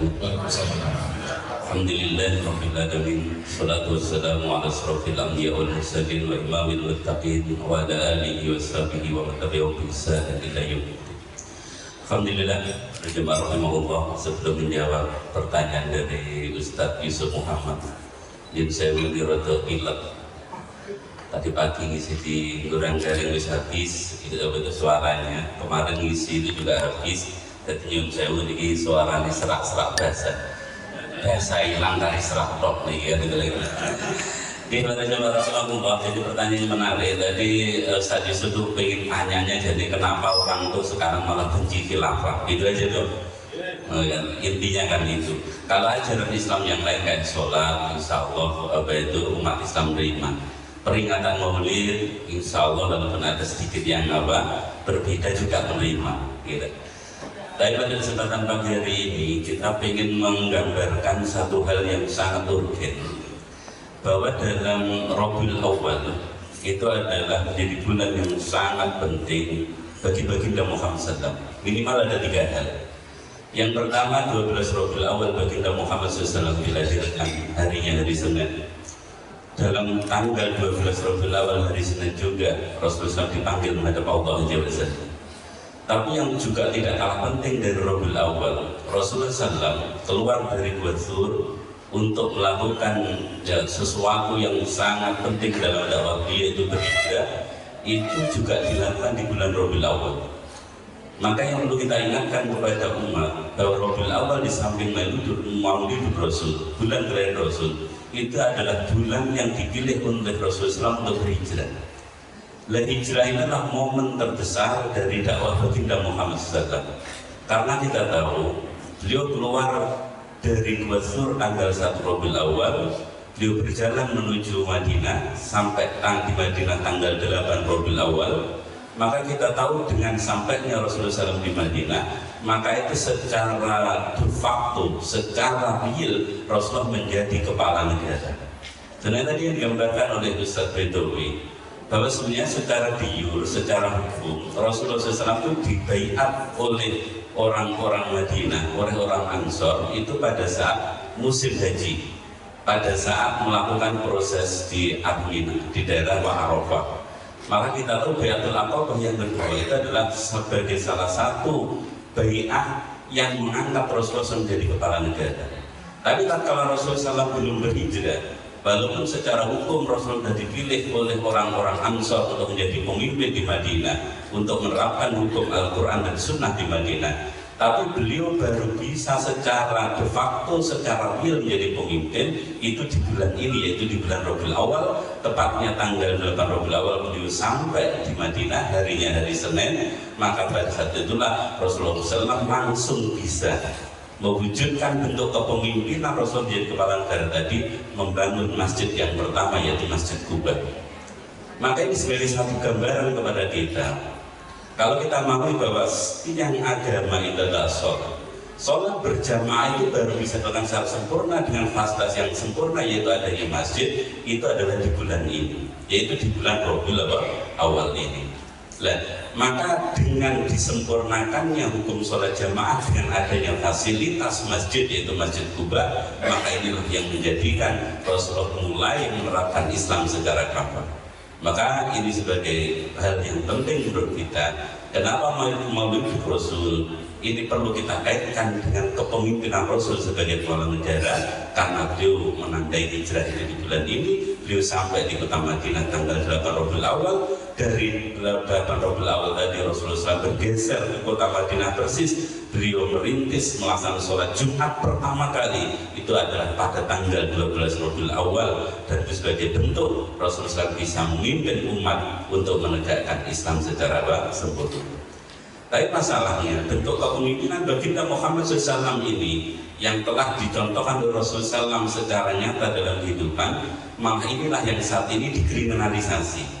Alhamdulillah Rabbil Alamin. Salatu wassalamu ala asrafil anbiya wal mursalin wa imamil muttaqin wa ala alihi wa sahbihi wa man tabi'ahum bi ihsan ila yaumil. Alhamdulillah, jemaah rahimahullah, sebelum menjawab pertanyaan dari Ustadz Yusuf Muhammad, yang saya willy roto pilek. Tadi pagi ngisi di Gorang Garing wis habis, itu suaranya. Kemarin ngisi itu juga habis. Dan nyun saya ini suaranya serak-serak bahasa hilang dari serak tok nih ya gitu lagi. Di pada jemaah Rasulullah, jadi pertanyaan menarik. Tadi Ustaz Yusuf tuh pengen tanyanya, jadi kenapa orang tuh sekarang malah benci khilafah? Itu aja tuh. Intinya kan itu. Kalau ajaran Islam yang lain kayak sholat, insya Allah itu umat Islam beriman. Peringatan Maulid, insya Allah walaupun ada sedikit yang berbeda juga menerima. Gitu. Tapi pada kesempatan pagi hari ini kita ingin menggambarkan satu hal yang sangat urgen, bahwa dalam Rabiul Awal itu adalah menjadi bulan yang sangat penting bagi baginda Muhammad SAW. Minimal ada 3 hal. Yang pertama, 12 Rabiul Awal baginda Muhammad SAW dilahirkan harinya hari Senin. Dalam tanggal 12 Rabiul Awal hari Senin juga Rasulullah SAW dipanggil menghadap Allah SWT. Tapi yang juga tidak kalah penting dari Rabiul Awal, Rasulullah SAW keluar dari Gua Thur untuk melakukan sesuatu yang sangat penting dalam dakwah, yaitu berhijrah. Itu juga dilakukan di bulan Rabiul Awal. Maka yang perlu kita ingatkan kepada umat bahwa Rabiul Awal di samping Maulid Rasul, bulan kelahiran Rasul, itu adalah bulan yang dipilih oleh Rasulullah SAW untuk berhijrah. Hijrah ini adalah momen terbesar dari dakwah baginda Muhammad SAW. Karena kita tahu beliau keluar dari Gua Thur tanggal 1 Rabiul Awal, beliau berjalan menuju Madinah sampai di Madinah tanggal 8 Rabiul Awal. Maka kita tahu dengan sampainya Rasulullah SAW di Madinah, maka itu secara de facto, secara real Rasulullah menjadi kepala negara. Dan tadi yang digambarkan oleh Ustaz Bedawi, bahwa sebenarnya secara diur, secara hukum Rasulullah SAW itu dibaiat oleh orang-orang Madinah, oleh orang Ansor itu pada saat musim haji, pada saat melakukan proses di Aminah, di daerah Arafah. Maka kita tahu baiatul aqabah yang kedua itu adalah sebagai salah satu baiat yang mengangkat Rasulullah SAW menjadi kepala negara. Tapi kalau Rasulullah SAW belum berhijrah, walaupun secara hukum Rasul sudah dipilih oleh orang-orang Ansor untuk menjadi pemimpin di Madinah, untuk menerapkan hukum Al-Quran dan Sunnah di Madinah, tapi beliau baru bisa secara de facto, secara real menjadi pemimpin itu di bulan ini, yaitu di bulan Rabiul Awal, tepatnya tanggal 8 Rabiul Awal beliau sampai di Madinah, harinya hari Senin. Maka pada saat itulah Rasulullah SAW langsung bisa mewujudkan bentuk kepemimpinan Rasul menjadi kepala negara tadi, membangun masjid yang pertama, yaitu Masjid Quba. Maka ini sebagai satu gambaran kepada kita, kalau kita mau bahwa yang agama itu adalah sholat berjamaah itu baru bisa dilakukan secara sempurna dengan fasilitas yang sempurna, yaitu adanya masjid, itu adalah di bulan ini, yaitu di bulan Rabiul Awal ini. Maka dengan disempurnakannya hukum sholat jamaah dengan adanya fasilitas masjid, yaitu Masjid Quba, maka inilah yang menjadikan Rasulullah mulai menerapkan Islam secara kafah. Maka ini sebagai hal yang penting menurut kita. Kenapa Maulid Rasul ini perlu kita kaitkan dengan kepemimpinan Rasul sebagai kepala negara? Karena beliau menandai hijrah di bulan ini, beliau sampai di kota Madinah tanggal 8 Rabiul Awal. Dari 8 Rabiul Awal tadi Rasulullah SAW bergeser ke kota Madinah persis. Beliau merintis melaksanakan sholat Jumat pertama kali itu adalah pada tanggal 12 Rabiul Awal, dan itu sebagai bentuk Rasulullah SAW bisa memimpin umat untuk menegakkan Islam secara sempurna. Tapi masalahnya bentuk kepemimpinan baginda Muhammad SAW ini yang telah dicontohkan oleh Rasulullah SAW secara nyata dalam kehidupan, maka inilah yang saat ini dikriminalisasi.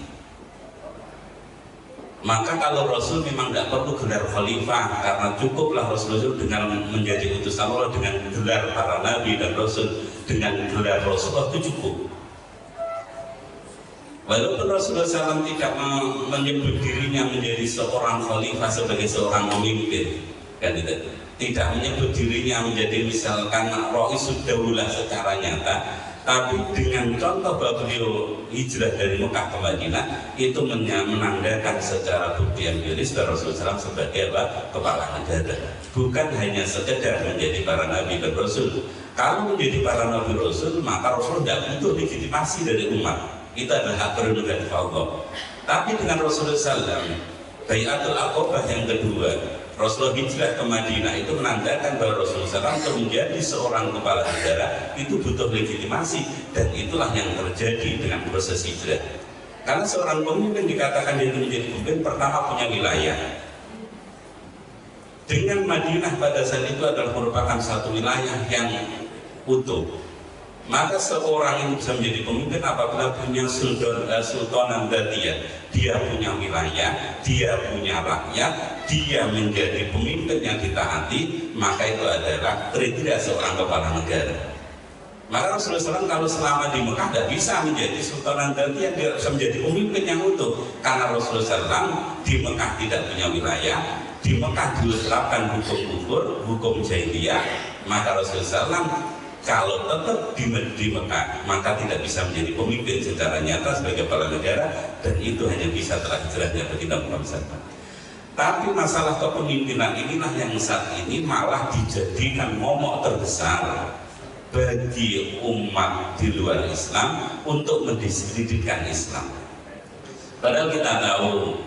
Maka kalau Rasul memang tidak perlu gelar khalifah, karena cukuplah Rasul dengan menjadi utusan Allah dengan gelar para nabi dan Rasul, dengan gelar Rasulullah itu cukup. Walaupun Rasulullah SAW tidak menyebut dirinya menjadi seorang khalifah sebagai seorang pemimpin, kan tidak. tidak menyebut dirinya menjadi misalkan Raisud Daulah secara nyata, tapi dengan contoh bahwa beliau hijrah dari Mekah ke Madinah itu menandakan secara bukti empiris bahwa Rasulullah SAW sebagai kepala negara, bukan hanya sekedar menjadi para nabi dan rasul. Kalau menjadi para nabi rasul, maka Rasul tidak butuh legitimasi dari umat, itu adalah hak prerogatif Allah. Tapi dengan Rasulullah SAW, Bai'atul Aqabah yang kedua, Rasulullah hijrah ke Madinah, itu menandakan bahwa Rasulullah SAW untuk menjadi seorang kepala negara itu butuh legitimasi, dan itulah yang terjadi dengan proses hijrah. Karena seorang pemimpin dikatakan dia menjadi pemimpin, pertama punya wilayah. Dengan Madinah pada saat itu adalah merupakan satu wilayah yang utuh. Maka seorang yang bisa menjadi pemimpin apabila punya sultanan dzatiyah, dia punya wilayah, dia punya rakyat, dia menjadi pemimpin yang ditaati, maka itu adalah kriteria seorang kepala negara. Maka Rasulullah SAW kalau selama di Mekah tidak bisa menjadi sultanan dzatiyah, dia bisa menjadi pemimpin yang utuh, karena Rasulullah SAW di Mekah tidak punya wilayah, di Mekah diterapkan hukum kufur, hukum jahiliyah, maka Rasulullah SAW kalau tetap di Mekah maka tidak bisa menjadi pemimpin secara nyata sebagai kepala negara, dan itu hanya bisa setelah hijrahnya baginda Muhammad SAW. Tapi masalah kepemimpinan inilah yang saat ini malah dijadikan momok terbesar bagi umat di luar Islam untuk mendiskreditkan Islam. Padahal kita tahu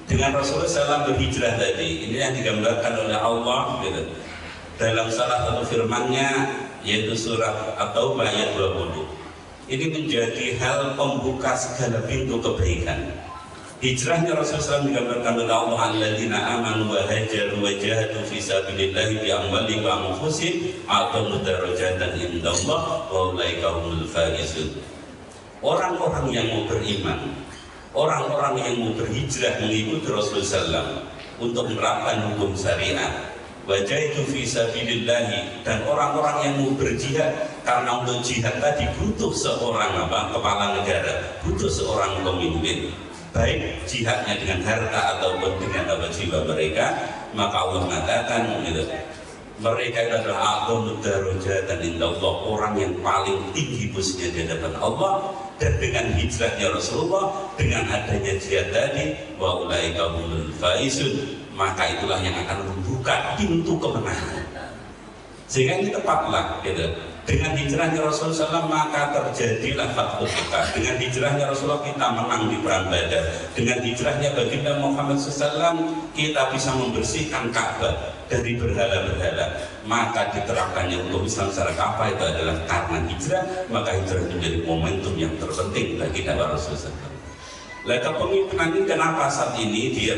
dengan Rasulullah SAW berhijrah tadi, ini yang digambarkan oleh Allah gitu, dalam salah satu firman-Nya, yaitu surat At-Taubah ayat 20. Ini menjadi hal pembuka segala pintu kebaikan. Hijrahnya Rasulullah SAW digambarkan oleh Allah, alladzina amanu wa hajaru wa jahadu fi sabilillahi bi amwalihim wa anfusihim a'zamu darajatan indallah wa ulaika humul faizun. Orang-orang yang mau beriman, orang-orang yang mau berhijrah mengikuti Rasulullah SAW untuk menerapkan hukum syariat, wajah itu fisabilillahi, dan orang-orang yang mau berjihad, karena untuk jihad tadi butuh seorang kepala negara, butuh seorang pemimpin, baik jihadnya dengan harta ataupun dengan jiwa mereka. Maka Allah mengatakan gitu, mereka adalah a'dhamud darajatan indallah, orang yang paling tinggi posisinya di hadapan Allah. Dan dengan hijrahnya Rasulullah, dengan adanya jihad tadi, wa ulaika humul faizun, maka itulah yang akan membuka pintu kemenangan. Sehingga ini tepatlah gitu. Dengan hijrahnya Rasulullah SAW maka terjadilah Fathul Mekah. Dengan hijrahnya Rasulullah kita menang di perang Badar. Dengan hijrahnya baginda Muhammad SAW kita bisa membersihkan Ka'bah dari berhala-berhala. Maka diterapkannya hukum Islam secara Ka'bah itu adalah karena hijrah. Maka hijrah menjadi momentum yang terpenting bagi Nabi Rasulullah SAW. Lah kepemimpinan ini kenapa saat ini dia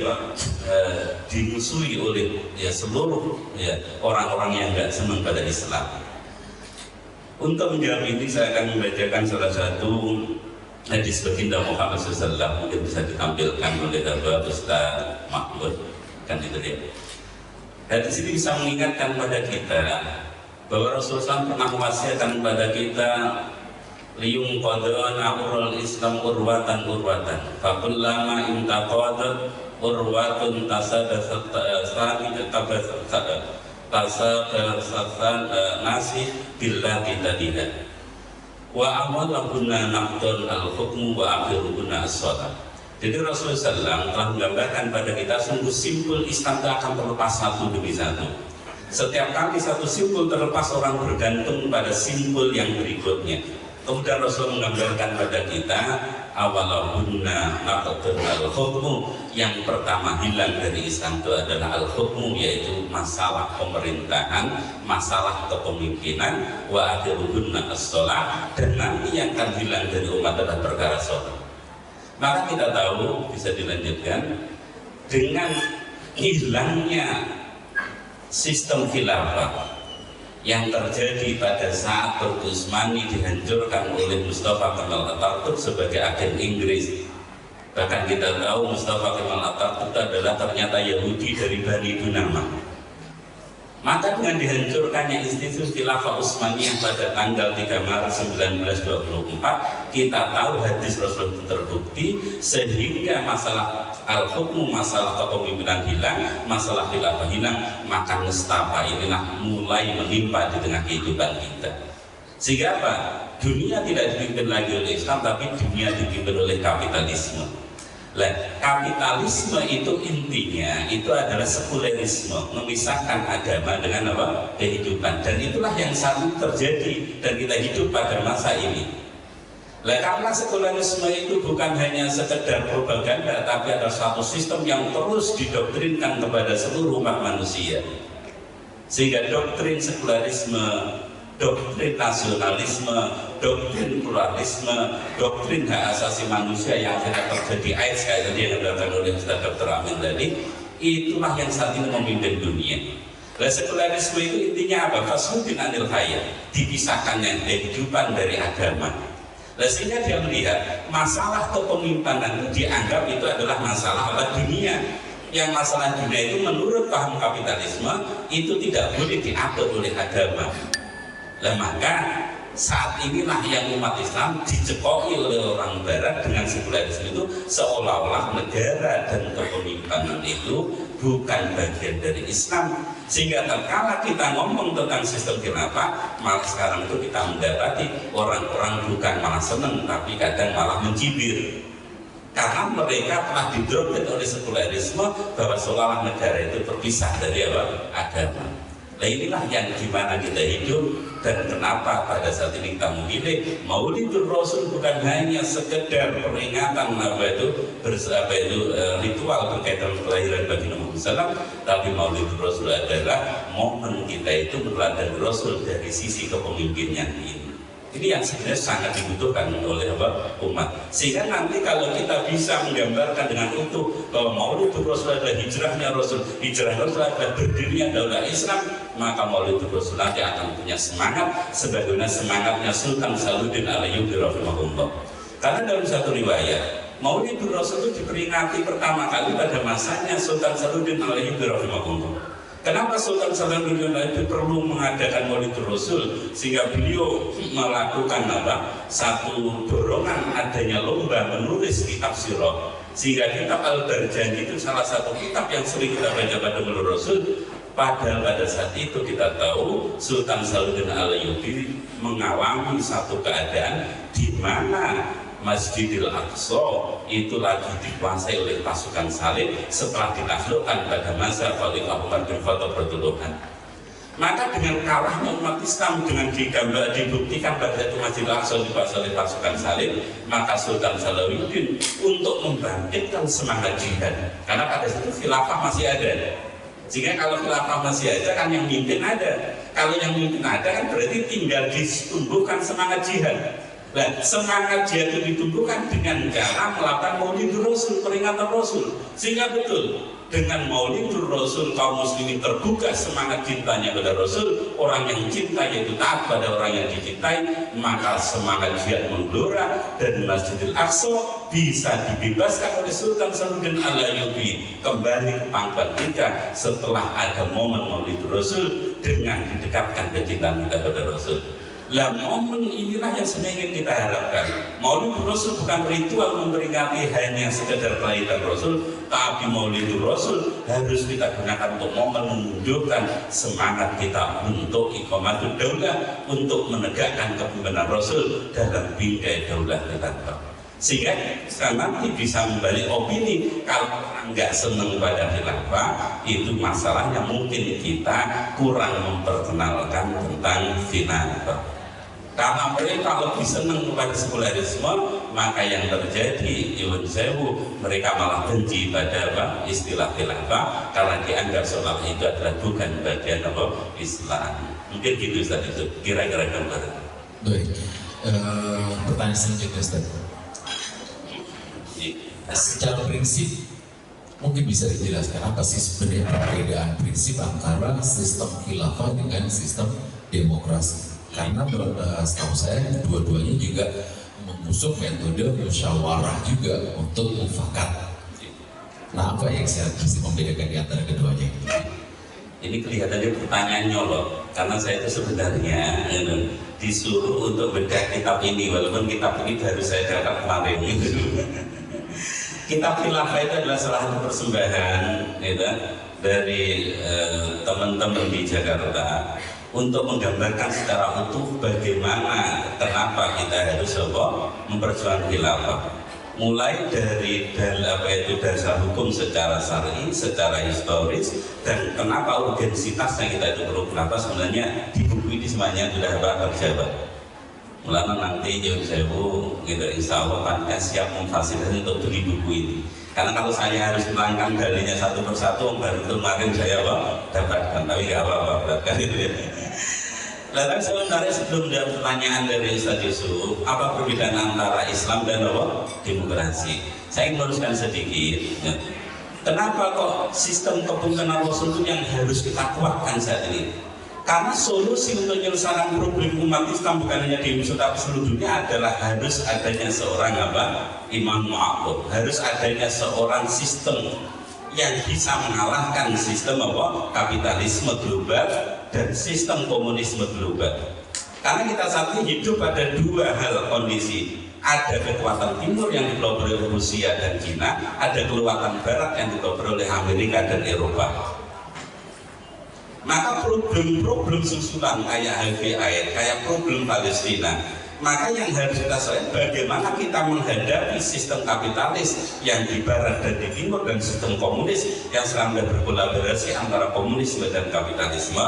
dimusuhi oleh seluruh orang-orang yang nggak senang pada Islam. Untuk menjawab ini saya akan membacakan salah satu hadis baginda Muhammad SAW, mungkin bisa ditampilkan oleh Bapak Ustaz Mahmud, kan itu dia. Hadis ini bisa mengingatkan pada kita bahwa Rasulullah SAW pernah mewasiatkan kepada kita, liyung qadana urul Islam urwatan fakullama intaqadat urwatun tasadasatan nasi billah bitadidah wa awalahunna naqdun al-hukmu wa akhiruhunna as-salat. Jadi Rasulullah SAW telah menggambarkan pada kita sungguh simpul Islam itu akan terlepas satu demi satu. Setiap kali satu simpul terlepas, orang bergantung pada simpul yang berikutnya. Kemudian Rasul menggambarkan pada kita awalahunna naqdun al-hukmu, yang pertama hilang dari Islam itu adalah al-hukmu, yaitu masalah pemerintahan, masalah kepemimpinan, wa akhiruhunna as-shalah, dan nanti yang akan hilang dari umat adalah perkara sholat. Maka kita tahu, bisa dilanjutkan, dengan hilangnya sistem khilafah yang terjadi pada saat Turki Utsmani dihancurkan oleh Mustafa Kemal Atatürk sebagai agen Inggris. Bahkan kita tahu Mustafa Kemal Atatürk itu adalah ternyata Yahudi dari Bani Dunamah. Maka dengan dihancurkannya institusi khilafah Utsmaniyah pada tanggal 3 Maret 1924, kita tahu hadis Rasul itu terbukti, sehingga masalah al-hukmu, masalah kepemimpinan hilang, masalah khilafah hilang, maka nestapa inilah mulai menimpa di tengah kehidupan kita. Sehingga apa? Dunia tidak dipimpin lagi oleh Islam, tapi dunia dipimpin oleh kapitalisme. Nah, kapitalisme itu intinya itu adalah sekulerisme, memisahkan agama dengan apa? Kehidupan. Dan itulah yang saat ini terjadi dan kita hidup pada masa ini. Nah, karena sekulerisme itu bukan hanya sekedar propaganda, tapi ada satu sistem yang terus didoktrinkan kepada seluruh umat manusia. Sehingga doktrin sekulerisme, doktrin nasionalisme, doktrin pluralisme, doktrin hak asasi manusia yang akhirnya terjadi AIDS kayak tadi yang dikatakan oleh Ustaz Dr. Amin tadi, itulah yang saat ini memimpin dunia. Nah, sekularisme itu intinya apa? Fasudin anil hayat, dipisahkannya kehidupan dari agama. Nah, sehingga dia melihat masalah kepemimpinan itu dianggap itu adalah masalah dunia. Yang masalah dunia itu menurut paham kapitalisme itu tidak boleh diatur oleh agama. Nah, maka saat inilah yang umat Islam dicekoki oleh orang Barat dengan sekularisme itu, seolah-olah negara dan kepemimpinan itu bukan bagian dari Islam. Sehingga terkala kita ngomong tentang sistem khilafah, malah sekarang itu kita mendapati orang-orang bukan malah senang, tapi kadang malah mencibir. Karena mereka telah didoktrin oleh sekularisme bahwa seolah-olah negara itu terpisah dari apa? Agama. Nah, inilah yang gimana kita hidup dan kenapa pada saat ini kita memilih Maulidur Rasul bukan hanya sekedar peringatan ritual berkaitan kelahiran baginda Muhammad SAW, tapi Maulidur Rasul adalah momen kita itu meneladani Rasul dari sisi kepemimpinan ini. Ini yang sebenarnya sangat dibutuhkan oleh umat. Sehingga nanti kalau kita bisa menggambarkan dengan utuh bahwa Maulidur Rasul adalah hijrahnya Rasul, hijrah Rasul adalah berdirinya daulah Islam, maka Maulidur Rasul nanti akan punya semangat sebagaimana semangatnya Sultan Salahuddin Al-Ayyubi rahimahullah. Karena dalam satu riwayat, Maulidur Rasul itu diperingati pertama kali pada masanya Sultan Salahuddin Al-Ayyubi rahimahullah. Kenapa Sultan Salahuddin itu perlu mengadakan Maulidur Rasul? Sehingga beliau melakukan satu dorongan adanya lomba menulis kitab sirah. Sehingga kitab Al-Barjani itu salah satu kitab yang sering kita baca pada Maulidur Rasul. Padahal pada saat itu kita tahu Sultan Salahuddin Al-Ayyubi mengalami satu keadaan di mana Masjidil Aqsa itu lagi dikuasai oleh pasukan salib setelah ditaklukkan pada masa Khalifah Umar bin Khattab radhiyallahu anhu. Maka dengan kalahnya umat Islam dengan dibuktikan pada itu Masjidil Aqsa dikuasai oleh pasukan salib, maka Sultan Salahuddin untuk membangkitkan semangat jihad, karena pada situ khilafah masih ada. Sehingga kalau khilafah masih ada kan yang mimpin ada. Kalau yang mimpin ada kan berarti tinggal ditumbuhkan semangat jihad. Nah, semangat jihad itu ditumbuhkan dengan cara melakukan Maulidur Rasul, peringatan Rasul. Sehingga betul, dengan Maulidur Rasul kaum muslimin terbuka semangat cintanya pada Rasul. Orang yang cinta yaitu taat pada orang yang dicintai, maka semangat jihad menggelora dan Masjidil Aqsa bisa dibebaskan oleh Sultan Salahuddin Al-Ayyubi kembali ke pangkat kita setelah ada momen Maulidur Rasul dengan didekatkan kecintaan kita pada Rasul. Lah, momen inilah yang sebenarnya ingin kita harapkan. Maulidur Rasul bukan ritual memperingati hanya sekedar kelahiran Rasul, tapi Maulidur Rasul harus kita gunakan untuk momen menunjukkan semangat kita untuk iqamatul daulah, untuk menegakkan kepemimpinan Rasul dalam bingkai daulah kita. Sehingga nanti bisa membalik opini kalau orang nggak senang pada khilafah, itu masalahnya mungkin kita kurang memperkenalkan tentang khilafah. Karena mereka lebih senang kepada sekularisme, maka yang terjadi Yun Sewu, mereka malah benci pada istilah khilafah karena dianggap seolah itu adalah bukan bagian Islam. Mungkin gitu Ustaz, itu kira-kira gambaran. Baik, pertanyaan selanjutnya Ustaz. Secara prinsip mungkin bisa dijelaskan apa sih sebenarnya perbedaan prinsip antara sistem khilafah dengan sistem demokrasi? Karena setahu saya dua-duanya juga mengusung metode musyawarah juga untuk mufakat. Nah, apa yang saya bisa membedakan di antara keduanya itu? Ini kelihatannya pertanyaan nyolok, karena saya itu sebenarnya disuruh untuk bedah kitab ini, walaupun kitab ini baru saya dapat kemarin. Kitab Khilafah itu adalah salah satu persembahan dari teman-teman di Jakarta untuk menggambarkan secara utuh bagaimana kenapa kita harus memperjuangkan khilafah. Mulai dari dasar hukum secara syar'i, secara historis, dan kenapa urgensitasnya kita itu perlu khilafah. Sebenarnya di buku ini semuanya sudah terjawab. Mulanya nanti Yun Sewu insya Allah panitia siap memfasilitasi untuk beli buku ini. Karena kalau saya harus melangkang dalilnya satu persatu, baru kemarin saya dapatkan, tapi nggak apa-apa Lalu sebenarnya sebelum ada pertanyaan dari Ustaz Yusuf, apa perbedaan antara Islam dan demokrasi? Saya ingin meluruskan sedikit. Kenapa kok sistem kepemimpinan Rasul itu yang harus kita kuatkan saat ini? Karena solusi untuk menyelesaikan problem umat Islam bukan hanya di Indonesia tapi seluruh dunia adalah harus adanya seorang imam mu'aqqab, harus adanya seorang sistem yang bisa mengalahkan sistem kapitalisme global dan sistem komunisme global. Karena kita saat ini hidup pada dua hal kondisi. Ada kekuatan timur yang dipelopori oleh Rusia dan Cina, ada kekuatan barat yang dipelopori oleh Amerika dan Eropa. Maka problem-problem susulan kayak HIV/AIDS, kayak problem Palestina, maka yang harus kita selesaikan bagaimana kita menghadapi sistem kapitalis yang di barat dan di timur dan sistem komunis yang selama berkolaborasi antara komunisme dan kapitalisme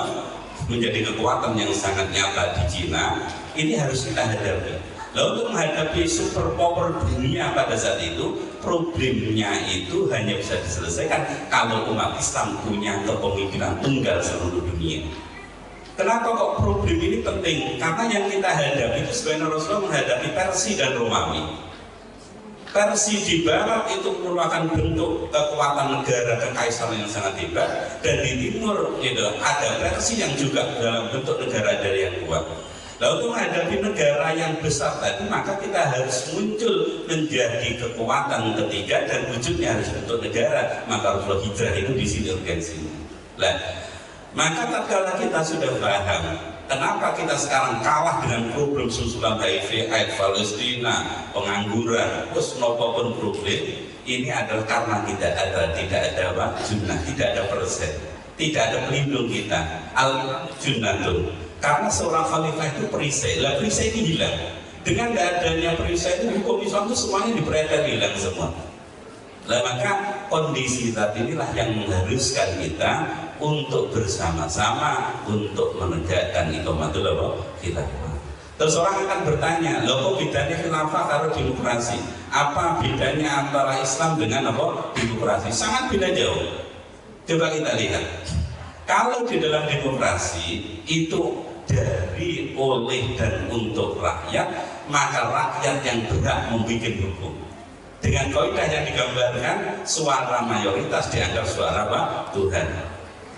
menjadi kekuatan yang sangat nyata di Cina. Ini harus kita hadapi. Lalu untuk menghadapi superpower dunia pada saat itu, problemnya itu hanya bisa diselesaikan kalau umat Islam punya kepemimpinan tunggal seluruh dunia. Kenapa kok problem ini penting? Karena yang kita hadapi itu sebenarnya Rasulullah menghadapi Persia dan Romawi. Persia di barat itu merupakan bentuk kekuatan negara kekaisaran yang sangat hebat, dan di timur ada Persia yang juga dalam bentuk negara dari yang kuat. Lalu untuk menghadapi negara yang besar tadi, maka kita harus muncul menjadi kekuatan ketiga dan wujudnya harus bentuk negara. Maka Rasulullah hijrah itu di sini urgensinya. Maka tatkala kita sudah paham kenapa kita sekarang kalah dengan problem susulan HIV, AIDS, Palestina, pengangguran, terus nopapun problem, ini adalah karena tidak ada jumlah, tidak ada persen, tidak ada pelindung kita. Al-Junnatun. Karena seorang khalifah itu perisai, perisai itu hilang. Dengan tidak adanya perisai itu hukum Islam itu semuanya diberedar hilang semua. Maka kondisi saat inilah yang mengharuskan kita untuk bersama-sama untuk menegakkan iqamatul khilafah. Terus orang akan bertanya, loh kok bedanya khilafah karo demokrasi? Apa bedanya antara Islam dengan demokrasi? Sangat beda jauh. Coba kita lihat. Kalau di dalam demokrasi itu dari, oleh, dan untuk rakyat, maka rakyat yang berhak membuat hukum. Dengan kaidah yang digambarkan, suara mayoritas dianggap suara Tuhan.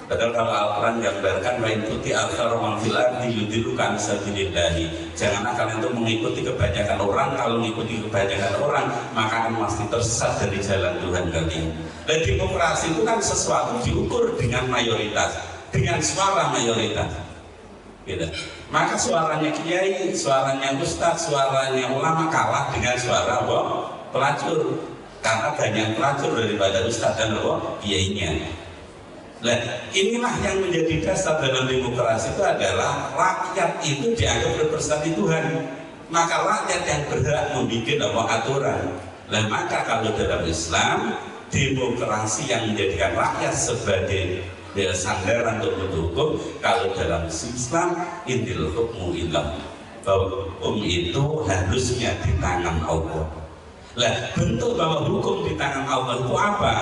Padahal kalau Al-Quran gambarkan wa in tuti aktsara man fil ardi yudilluka an sabilillah. Janganlah kalian itu mengikuti kebanyakan orang. Kalau mengikuti kebanyakan orang, maka akan pasti tersesat dari jalan Tuhan kalian. Dan demokrasi itu kan sesuatu diukur dengan mayoritas, dengan suara mayoritas. Gitu. Maka suaranya kiai, suaranya ustadz, suaranya ulama kalah dengan suara pelacur, karena banyak pelacur daripada ustadz dan kiainya. Nah, inilah yang menjadi dasar dalam demokrasi itu adalah rakyat itu dianggap representasi Tuhan. Maka rakyat yang berhak membuat aturan. Nah, maka kalau dalam Islam, demokrasi yang menjadikan rakyat sebagai sandaran untuk mendukung. Kalau dalam Islam, intil hukmu ilam, bahwa hukum itu harusnya di tangan Allah. Nah, bentuk bahwa hukum di tangan Allah itu apa?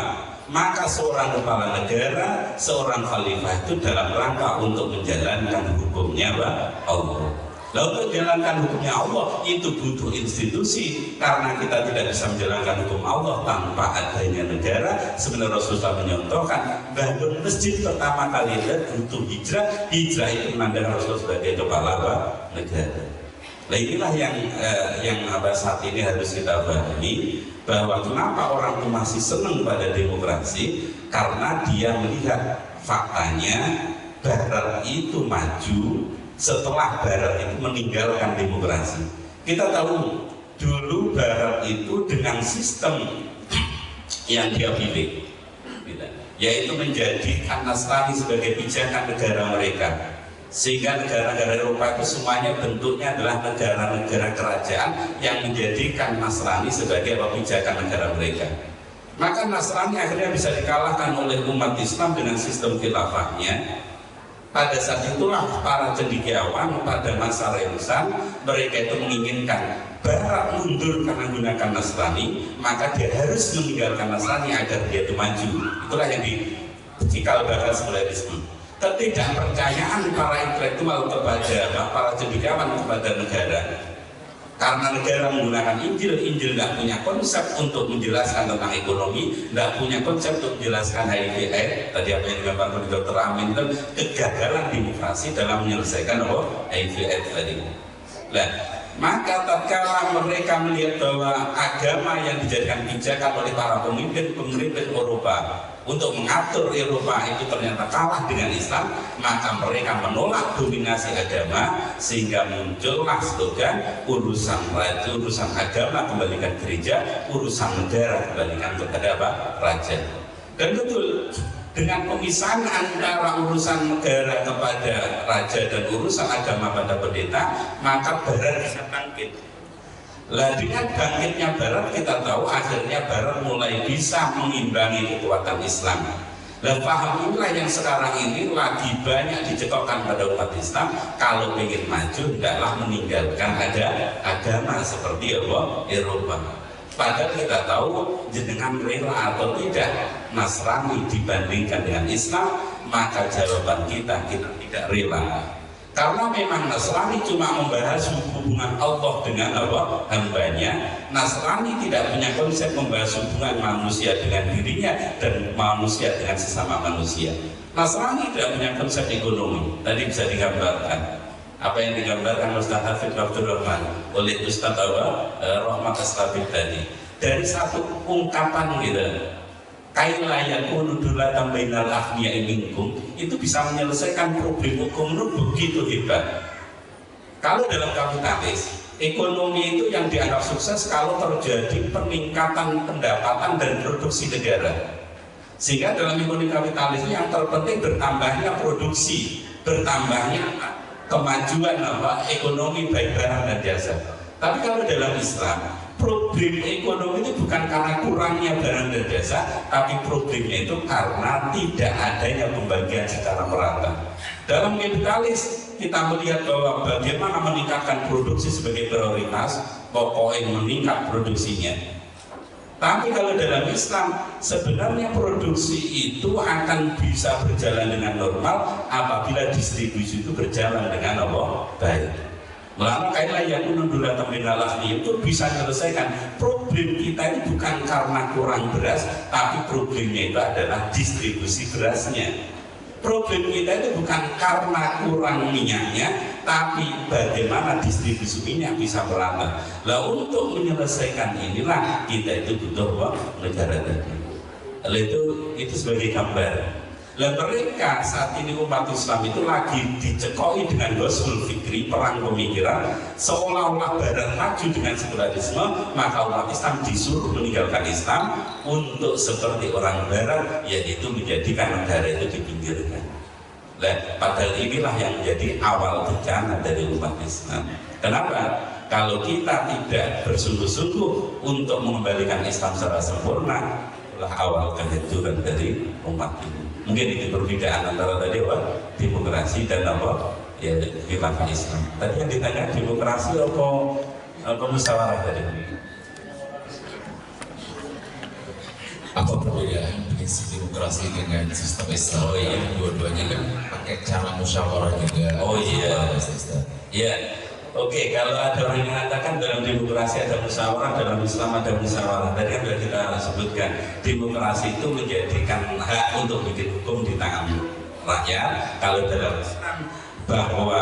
Maka seorang kepala negara, seorang khalifah itu dalam rangka untuk menjalankan hukumnya Allah. Lalu menjalankan hukumnya Allah itu butuh institusi, karena kita tidak bisa menjalankan hukum Allah tanpa adanya negara. Sebenarnya Rasulullah menyontohkan bangun masjid pertama kali butuh hijrah. Hijrah itu menandang Rasulullah sebagai kepala negara. Nah, inilah yang saat ini harus kita pahami bahwa kenapa orang itu masih senang pada demokrasi, karena dia melihat faktanya Barat itu maju setelah Barat itu meninggalkan demokrasi. Kita tahu dulu Barat itu dengan sistem yang dia pilih, yaitu menjadikan Nasrani sebagai pijakan negara mereka, sehingga negara-negara Eropa itu semuanya bentuknya adalah negara-negara kerajaan yang menjadikan Nasrani sebagai pijakan negara mereka. Maka Nasrani akhirnya bisa dikalahkan oleh umat Islam dengan sistem khilafahnya. Pada saat itulah para cendekiawan pada masa Renaissance mereka itu menginginkan Barat mundur karena menggunakan Nasrani, maka dia harus meninggalkan Nasrani agar dia itu maju. Itulah yang dicikal bakal sekularisme. Ketidakpercayaan para intelektual kepada para cendekiawan kepada negara, karena negara menggunakan Injil tidak punya konsep untuk menjelaskan tentang ekonomi, tidak punya konsep untuk menjelaskan HIV/AIDS. Tadi apa yang digambarkan oleh Dr. Amin itu kegagalan demokrasi dalam menyelesaikan HIV/AIDS tadi. Nah, maka tatkala mereka melihat bahwa agama yang dijadikan pijakan oleh para pemimpin Eropa untuk mengatur Eropa itu ternyata kalah dengan Islam, maka mereka menolak dominasi agama, sehingga muncullah slogan urusan raja, urusan agama kembalikan gereja, urusan negara kembalikan kepada raja. Dan betul, dengan pemisahan antara urusan negara kepada raja dan urusan agama pada pendeta, maka Barat bisa bangkit. Lah dengan bangkitnya Barat, kita tahu akhirnya Barat mulai bisa mengimbangi kekuatan Islam. Dan paham inilah yang sekarang ini lagi banyak dicekokkan pada umat Islam. Kalau ingin maju, hendaklah meninggalkan agama seperti Eropa. Padahal kita tahu jenengan rela atau tidak Nasrani dibandingkan dengan Islam, maka jawaban kita tidak rela. Karena memang Nasrani cuma membahas hubungan Allah dengan hambanya. Nasrani tidak punya konsep membahas hubungan manusia dengan dirinya dan manusia dengan sesama manusia. Nasrani tidak punya konsep ekonomi. Tadi bisa digambarkan apa yang digambarkan Ustaz Hafidh Abdul Rahman oleh Ustaz Rahmat Astabib tadi. Dari satu ungkapan gitu, kaila yakunu dulatan bainal aghniya'i minkum, itu bisa menyelesaikan problem hukum begitu hebat. Kalau dalam kapitalis, ekonomi itu yang dianggap sukses kalau terjadi peningkatan pendapatan dan produksi negara. Sehingga dalam ekonomi kapitalis yang terpenting bertambahnya produksi, bertambahnya kemajuan ekonomi baik barang dan jasa. Tapi kalau dalam Islam, problem ekonomi itu bukan karena kurangnya barang dan jasa, tapi problemnya itu karena tidak adanya pembagian secara merata. Dalam kapitalis kita melihat bahwa bagaimana meningkatkan produksi sebagai prioritas, pokoknya meningkat produksinya. Tapi kalau dalam Islam, sebenarnya produksi itu akan bisa berjalan dengan normal apabila distribusi itu berjalan dengan baik. Maka kailah yang unudulatan minalah itu bisa menyelesaikan problem kita ini bukan karena kurang beras, tapi problemnya itu adalah distribusi berasnya. Problem kita itu bukan karena kurang minyaknya, tapi bagaimana distribusi minyak bisa merata. Lah untuk menyelesaikan inilah kita itu butuh negara tadi. Itu sebagai gambar. Dan mereka saat ini umat Islam itu lagi dicekoi dengan ghazwul fikri, perang pemikiran, seolah-olah Barat maju dengan sekularisme, maka umat Islam disuruh meninggalkan Islam untuk seperti orang Barat, yaitu menjadikan negara itu dipinggirkan. Nah, padahal inilah yang menjadi awal bencana dari umat Islam. Kenapa? Kalau kita tidak bersungguh-sungguh untuk mengembalikan Islam secara sempurna, itulah awal kehancuran dari umat ini. Mungkin itu perbedaan antara tadi demokrasi dan khilafah Islam. Tadi yang ditanya demokrasi apa musyawarah tadi? Apa perbedaan prinsip demokrasi dengan sistem Islam? Oh iya, dua-duanya kan pakai cara musyawarah juga. Oh iya, iya. Oke, kalau ada orang yang mengatakan dalam demokrasi ada musyawarah, dalam Islam ada musyawarah. Tadi kan sudah kita sebutkan, demokrasi itu menjadikan hak untuk bikin hukum di tangan rakyat. Kalau dalam Islam bahwa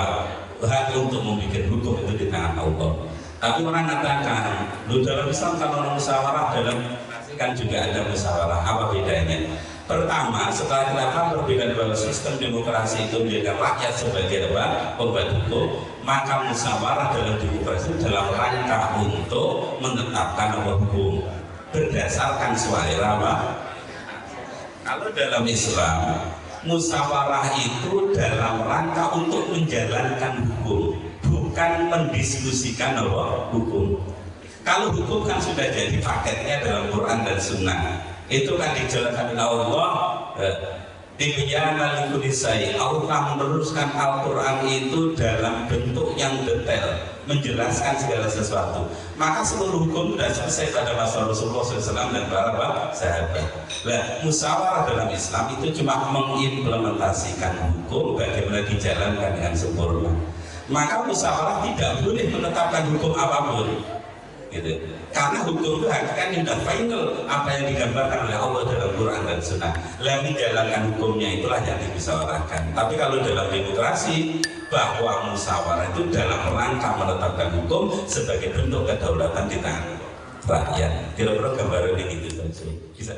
hak untuk membuat hukum itu di tangan Allah. Tapi orang katakan, lu dalam Islam kalau musyawarah dalam kan juga ada musyawarah. Apa bedanya? Pertama, setelah khilafah berbeda bahwa sistem demokrasi itu menjadikan rakyat sebagai pembuat hukum, maka musyawarah dalam demokrasi dalam rangka untuk menetapkan hukum berdasarkan suara apa? Kalau dalam Islam, musyawarah itu dalam rangka untuk menjalankan hukum, bukan mendiskusikan hukum. Kalau hukum kan sudah jadi paketnya dalam Quran dan Sunnah. Itu kan dijelaskan oleh Allah. Dibyana likulisai. Allah meneruskan Al-Quran itu dalam bentuk yang detail, menjelaskan segala sesuatu. Maka seluruh hukum sudah selesai pada masa Rasulullah SAW dan para sahabat. Nah, musyawarah dalam Islam itu cuma mengimplementasikan hukum bagaimana dijalankan dengan sempurna. Maka musyawarah tidak boleh menetapkan hukum apapun. Gitu. Karena hukum itu hakikatnya sudah final apa yang digambarkan oleh Allah dalam Quran dan Sunnah. Lalu menjalankan hukumnya itulah yang dimusyawarahkan. Tapi kalau dalam demokrasi, bahwa musyawarah itu dalam rangka menetapkan hukum sebagai bentuk kedaulatan di tangan rakyat. Kira-kira gambarannya gitu saja. Bisa